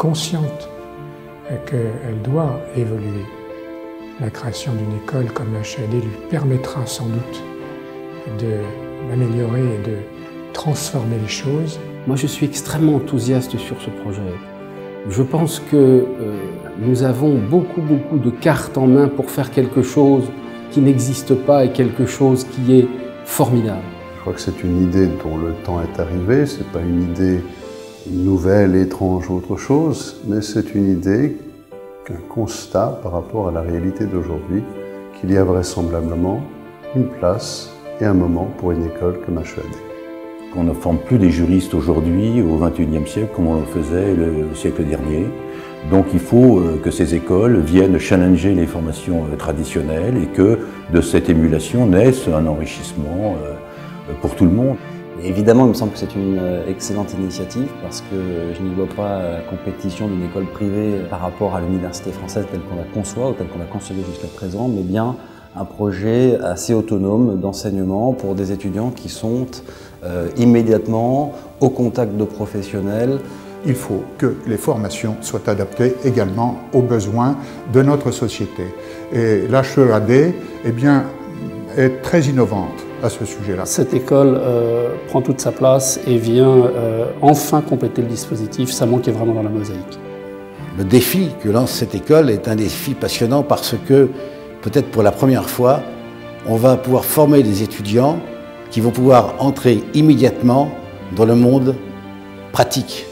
consciente qu'elle doit évoluer. La création d'une école comme la HEAD lui permettra sans doute d'améliorer et de transformer les choses. Moi, je suis extrêmement enthousiaste sur ce projet. Je pense que nous avons beaucoup de cartes en main pour faire quelque chose qui n'existe pas et quelque chose qui est formidable. Je crois que c'est une idée dont le temps est arrivé, c'est pas une idée nouvelle, étrange, autre chose, mais c'est une idée, un constat par rapport à la réalité d'aujourd'hui, qu'il y a vraisemblablement une place et un moment pour une école comme HEAD. On ne forme plus des juristes aujourd'hui, au XXIe siècle, comme on le faisait le siècle dernier. Donc il faut que ces écoles viennent challenger les formations traditionnelles et que de cette émulation naisse un enrichissement pour tout le monde. Et évidemment, il me semble que c'est une excellente initiative parce que je n'y vois pas la compétition d'une école privée par rapport à l'université française telle qu'on la conçoit ou telle qu'on l'a concevée jusqu'à présent, mais bien un projet assez autonome d'enseignement pour des étudiants qui sont immédiatement au contact de professionnels. Il faut que les formations soient adaptées également aux besoins de notre société. Et l'HEAD est très innovante à ce sujet-là. Cette école prend toute sa place et vient enfin compléter le dispositif. Ça manquait vraiment dans la mosaïque. Le défi que lance cette école est un défi passionnant parce que, peut-être pour la première fois, on va pouvoir former des étudiants qui vont pouvoir entrer immédiatement dans le monde pratique.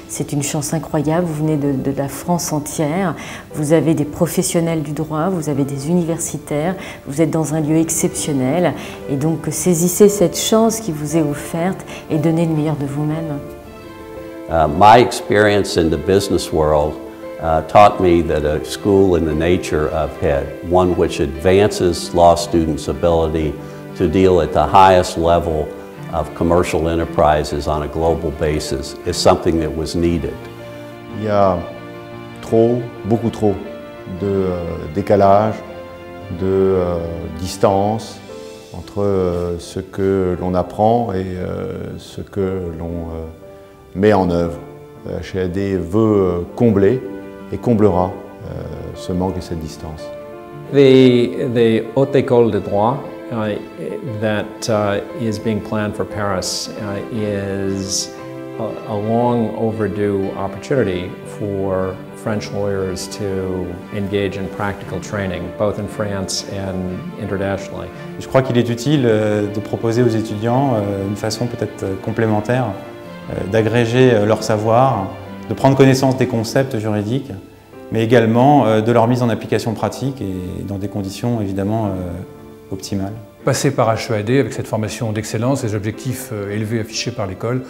C'est une chance incroyable, vous venez de la France entière, vous avez des professionnels du droit, vous avez des universitaires, vous êtes dans un lieu exceptionnel et donc saisissez cette chance qui vous est offerte et donnez le meilleur de vous-même. My experience in the business world taught me that a school in the nature of HEAD, one which advances law students' ability to deal at the highest level of commercial enterprises on a global basis, is something that was needed. Il y a beaucoup trop de décalage, de distance entre ce que l'on apprend et ce que l'on met en œuvre. HEAD veut combler et comblera ce manque et cette distance. The Haute École de droit that is being planned for Paris is a long overdue opportunity for French lawyers to engage in practical training, both in France and internationally. Je crois qu'il est utile de proposer aux étudiants une façon peut-être complémentaire d'agréger leur savoir, de prendre connaissance des concepts juridiques, mais également de leur mise en application pratique et dans des conditions évidemment optimale. Passer par HEAD avec cette formation d'excellence et les objectifs élevés affichés par l'école,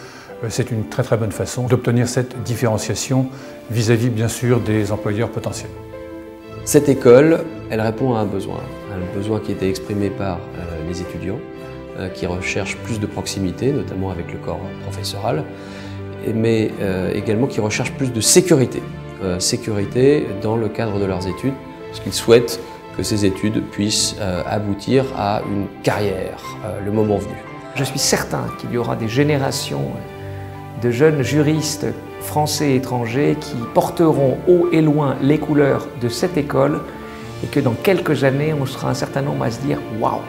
c'est une très bonne façon d'obtenir cette différenciation vis-à-vis bien sûr des employeurs potentiels. Cette école, elle répond à un besoin qui était exprimé par les étudiants qui recherchent plus de proximité, notamment avec le corps professoral, mais également qui recherchent plus de sécurité. Sécurité dans le cadre de leurs études, parce qu'ils souhaitent que ces études puissent aboutir à une carrière, le moment venu. Je suis certain qu'il y aura des générations de jeunes juristes français et étrangers qui porteront haut et loin les couleurs de cette école et que dans quelques années, on sera un certain nombre à se dire « Waouh !»